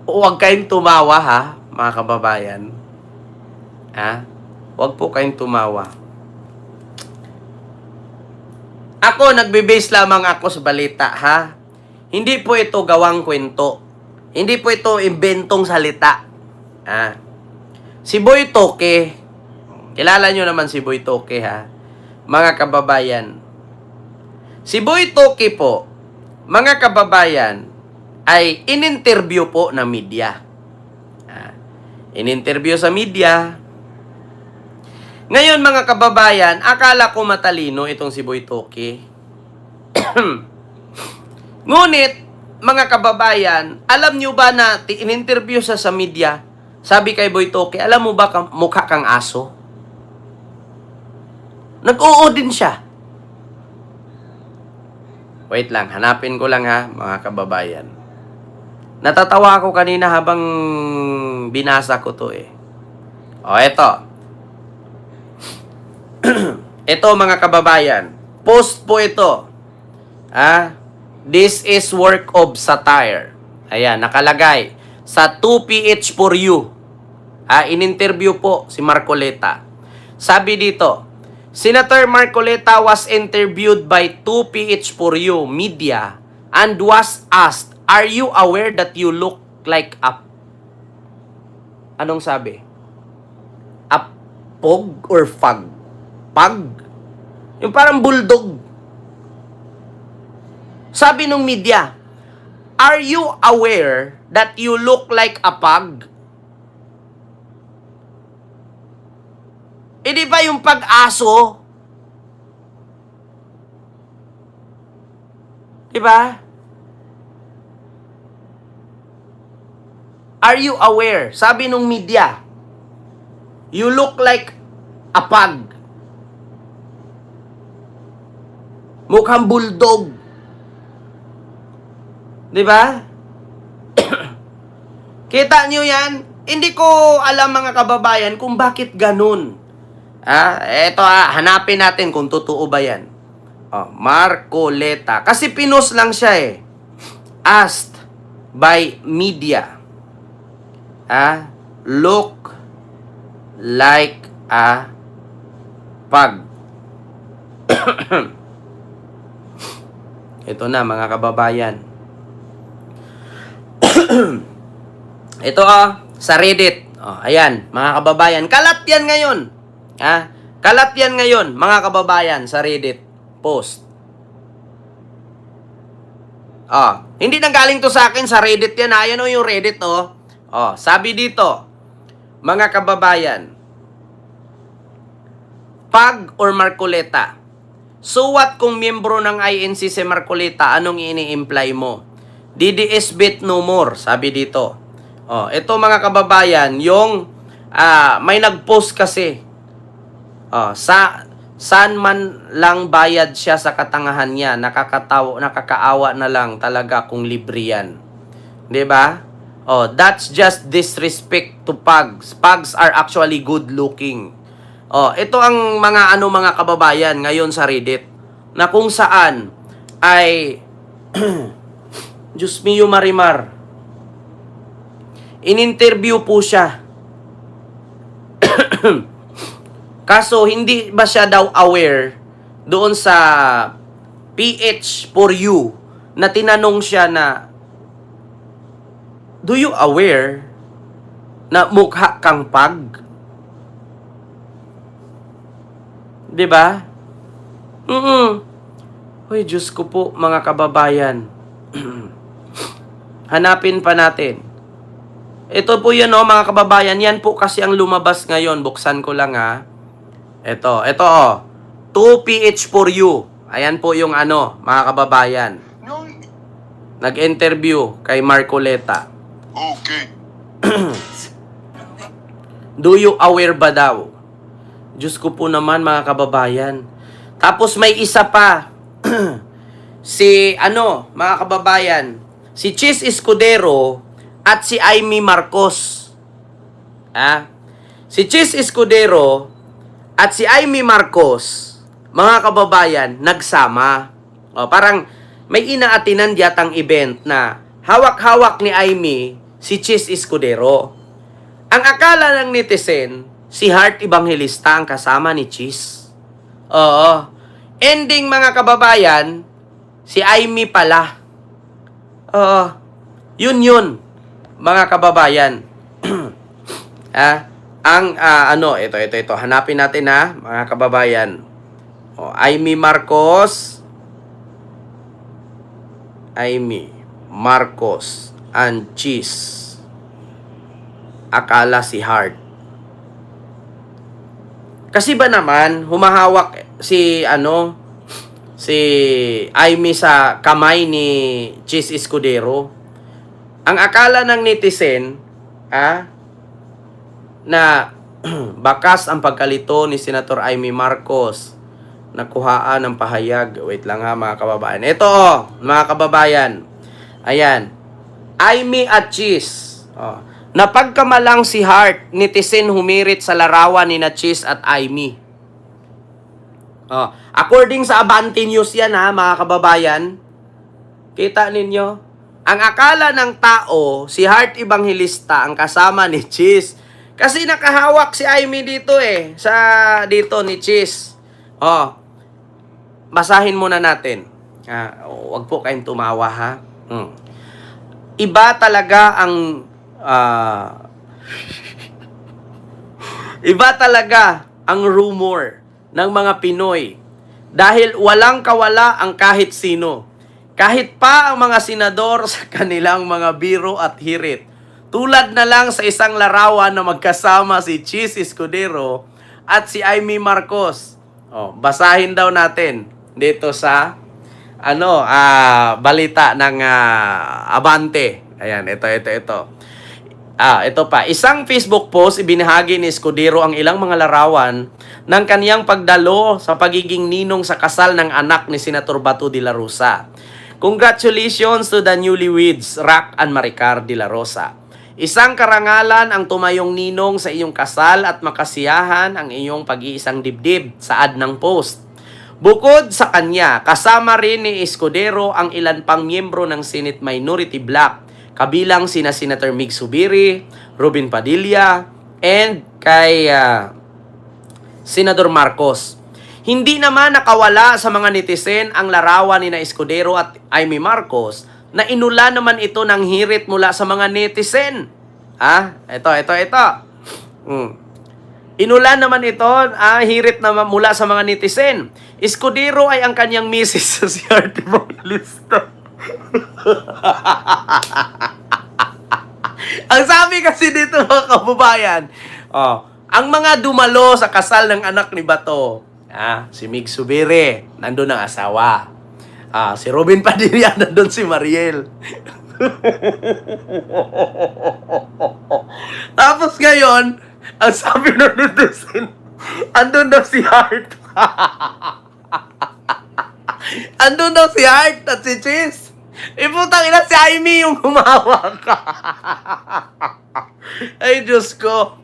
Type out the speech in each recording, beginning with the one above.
Huwag kayong tumawa ha, mga kababayan. Ha? Huwag po kayong tumawa. Ako, nagbe-base lamang ako sa balita, ha? Hindi po ito gawang kwento. Hindi po ito imbentong salita. Ha? Si Boy Toke, kilala nyo naman si Boy Toke, ha? Mga kababayan. Si Boy Toke po, mga kababayan, ay in-interview po na media. In-interview sa media. Ngayon mga kababayan, akala ko matalino itong si Boy Toke. Ngunit, mga kababayan, alam nyo ba na in-interview sa media, sabi kay Boy Toke, alam mo ba mukha kang aso? Nag-oo din siya. Wait lang, hanapin ko lang ha, mga kababayan. Natatawa ako kanina habang binasa ko to eh. O, eto. Ito mga kababayan. Post po ito. This is work of satire. Ayan, nakalagay. Sa 2PH4U. In-interview po si Marcoleta. Sabi dito, Senator Marcoleta was interviewed by 2PH4U media and was asked, "Are you aware that you look like a..." Anong sabi? A pog or fag? Pag? Yung parang bulldog. Sabi nung media, "Are you aware that you look like a pug?" Eh di ba yung pag-aso? Di ba? Are you aware? Sabi nung media, you look like a pug. Mukhang bulldog. Di ba? Kita nyo yan? Hindi ko alam mga kababayan kung bakit ganun. Eto hanapin natin kung totoo ba yan. Marcoleta. Kasi pinost lang siya eh. Asked by media. Look like a pug. Ito na mga kababayan. Ito sa Reddit. Ayan, mga kababayan. Kalat yan ngayon. Kalat yan ngayon, mga kababayan, sa Reddit post. Hindi nang galing to sa akin, sa Reddit yan. Ayan yung Reddit, sabi dito, mga kababayan, Pag or Marcoleta? So what kung miyembro ng INC si Marcoleta, anong ini-imply mo? DDS bit no more, sabi dito. Ito mga kababayan, yung may nag-post kasi. Saan man lang bayad siya sa katangahan niya, nakakaawa na lang talaga kung libre yan. 'Di ba? That's just disrespect to pugs. Pugs are actually good looking. Ito ang mga mga kababayan ngayon sa Reddit na kung saan ay Diyos mio Marimar. In-interview po siya. Kaso, hindi ba siya daw aware doon sa PH4U na tinanong siya na, do you aware na mukha kang pag? Diba? Uy, Diyos ko po, mga kababayan. Hanapin pa natin. Ito po yun, mga kababayan. Yan po kasi ang lumabas ngayon. Buksan ko lang, Ito, 2PH4U. Ayan po yung mga kababayan. Nag-interview kay Marcoleta. Okay. Do you aware ba daw? Diyos ko po naman mga kababayan. Tapos may isa pa. Si mga kababayan, si Chis Escudero at si Amy Marcos. Si Chis Escudero at si Amy Marcos, mga kababayan, nagsama. Parang may inaatinan yatang event na hawak-hawak ni Amy si Chis Escudero. Ang akala ng netizen, si Heart Evangelista ang kasama ni Chis. Oo. Ending mga kababayan, si Aimee pala. Oo. Yun, mga kababayan. Ito. Hanapin natin mga kababayan. Aimee Marcos and Chis. Akala si Heart. Kasi ba naman humahawak si Aimee sa kamay ni Chis Escudero? Ang akala ng netizen na bakas ang pagkalito ni Senator Aimee Marcos, nakuhaan ng pahayag. Wait lang mga kababayan. Ito mga kababayan. Ayan. Aimee at Chis. Napagkamalang si Heart, netizen humirit sa larawan ni na Chis at Aimee. According sa Abante News yan mga kababayan. Kita ninyo? Ang akala ng tao, si Heart Evangelista ang kasama ni Chis. Kasi nakahawak si Aimee dito dito ni Chis. Basahin muna natin. Wag po kayong tumawa Iba talaga ang rumor ng mga Pinoy dahil walang kawala ang kahit sino. Kahit pa ang mga senador sa kanilang mga biro at hirit. Tulad na lang sa isang larawan na magkasama si Chis Escudero at si Aimee Marcos. Basahin daw natin dito sa balita ng Abante. Ayan, ito. Ito pa. Isang Facebook post, ibinahagi ni Escudero ang ilang mga larawan ng kaniyang pagdalo sa pagiging ninong sa kasal ng anak ni Senator Bato de la Rosa. Congratulations to the newlyweds, Rack and Maricar de la Rosa. Isang karangalan ang tumayong ninong sa iyong kasal at makasiyahan ang iyong pag-iisang dibdib, saad ng post. Bukod sa kanya, kasama rin ni Escudero ang ilan pang miyembro ng Senate Minority Bloc, kabilang sina Senator Mig Zubiri, Robin Padilla, and kay Senador Marcos. Hindi naman nakawala sa mga netizen ang larawan ni na Escudero at Aimee Marcos na inula naman ito ng hirit mula sa mga netizen. Ito. Inula naman ito, hirit naman mula sa mga netizen. Escudero ay ang kanyang misis sa si Heart Evangelista. Ang sabi kasi dito mga kababayan, ang mga dumalo sa kasal ng anak ni Bato, si Mig Zubiri, nandun ang asawa. Si Robin Padilla, nandun si Mariel. Tapos ngayon, ang sabi ng netizen, andun daw si Heart. Andun daw si Heart at si Chis. Putang ina, si Aimee yung humawak. Ay, Diyos ko.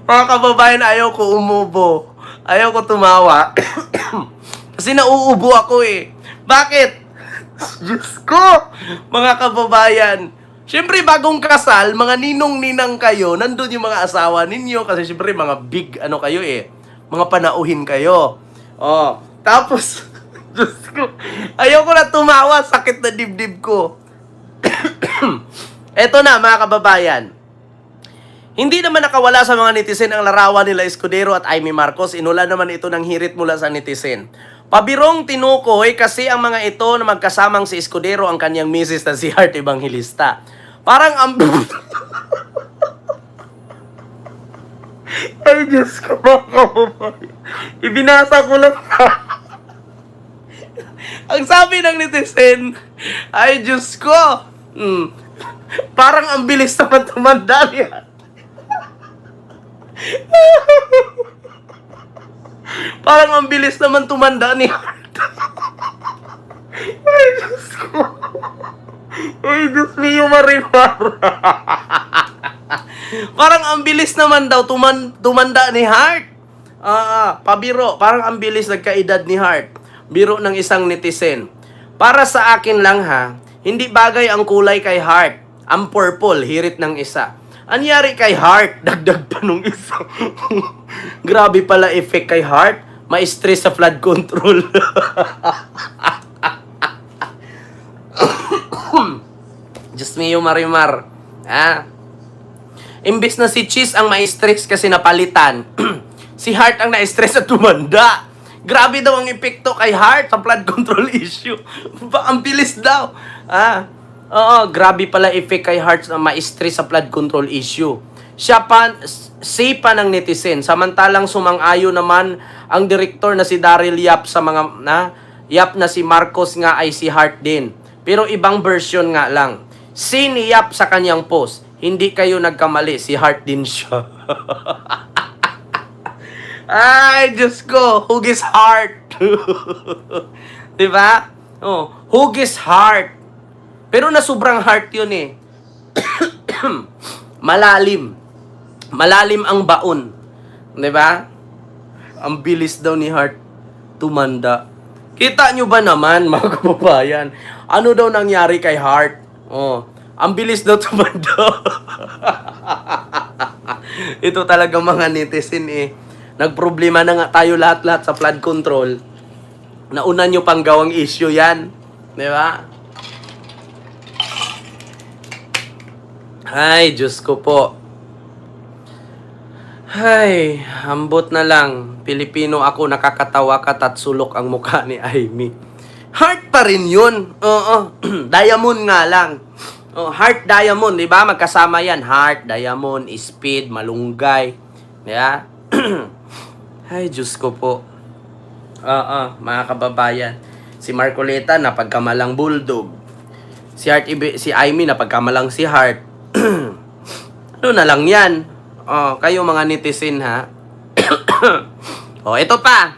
Mga kababayan, ayaw ko umubo. Ayaw ko tumawa. Kasi nauubo ako Bakit? Diyos ko. Mga kababayan. Siyempre, bagong kasal, mga ninong-ninang kayo, nandun yung mga asawa ninyo. Kasi siyempre, mga big, kayo mga panauhin kayo. Tapos, Diyos ko, ayaw ko na tumawa, sakit na dibdib ko. Eto na, mga kababayan. Hindi naman nakawala sa mga netizen ang larawan nila Escudero at Aimee Marcos. Inula naman ito ng hirit mula sa netizen. Pabirong tinukoy kasi ang mga ito na magkasamang si Escudero ang kanyang misis na si Heart Evangelista. Parang ang... Ay, Diyos ko, mga kababayan. Ibinasa ko lang. Ang sabi ng netizen, ay, Diyos ko, parang ang bilis naman tumanda niya. Parang ang bilis naman tumanda ni Heart. Ay, Diyos ko. Ay, Diyos mio, Marimar. Parang ang bilis naman daw tumanda ni Heart. Pabiro, parang ang bilis nagkaedad ni Heart. Biro ng isang netizen. Para sa akin lang Hindi bagay ang kulay kay Heart. Ang purple, hirit ng isa. Anyari kay Heart, dagdag pa nung isa. Grabe pala effect kay Heart. Ma-stress sa flood control. Just me, Marimar. Imbis na si Cheese ang ma-stress kasi napalitan, si Heart ang na-stress at tumanda. Grabe daw ang epekto kay Heart sa flood control issue. Ang bilis daw. Oo, grabe pala effect kay Heart na ma-stress sa flood control issue. Siya pa, say pa ng netizen. Samantalang sumang-ayo naman ang direktor na si Daryl Yap sa mga, Yap na si Marcos nga ay si Heart din. Pero ibang version nga lang. Si ni Yap sa kanyang post, hindi kayo nagkamali, si Heart din siya. Ay, Diyos ko, hugis Heart. Diba? Oh, hugis Heart. Pero na sobrang heart yun eh. Malalim. Malalim ang baon. Diba? Ang bilis daw ni Heart tumanda. Kita nyo ba naman, mga kababayan? Ano daw nangyari kay Heart? Oh, ang bilis daw tumanda. Ito talaga mga netizen eh. Nagproblema na nga tayo lahat-lahat sa flood control. Nauna nyo pang gawang issue yan. Diba? Ay, Diyos ko po. Ay, ambot na lang. Pilipino ako, nakakatawa ka at sulok ang mukha ni Amy. Heart pa rin yun. Oo, diamond nga lang. Oh, Heart, diamond, di ba? Magkasama yan. Heart, diamond, speed, malunggay. Diba? Ay, Diyos ko po. Mga kababayan. Si Marcoleta, napagkamalang bulldog. Si Amy, napagkamalang si Heart. Ano na lang yan? Kayo mga netizen ha. Ito pa.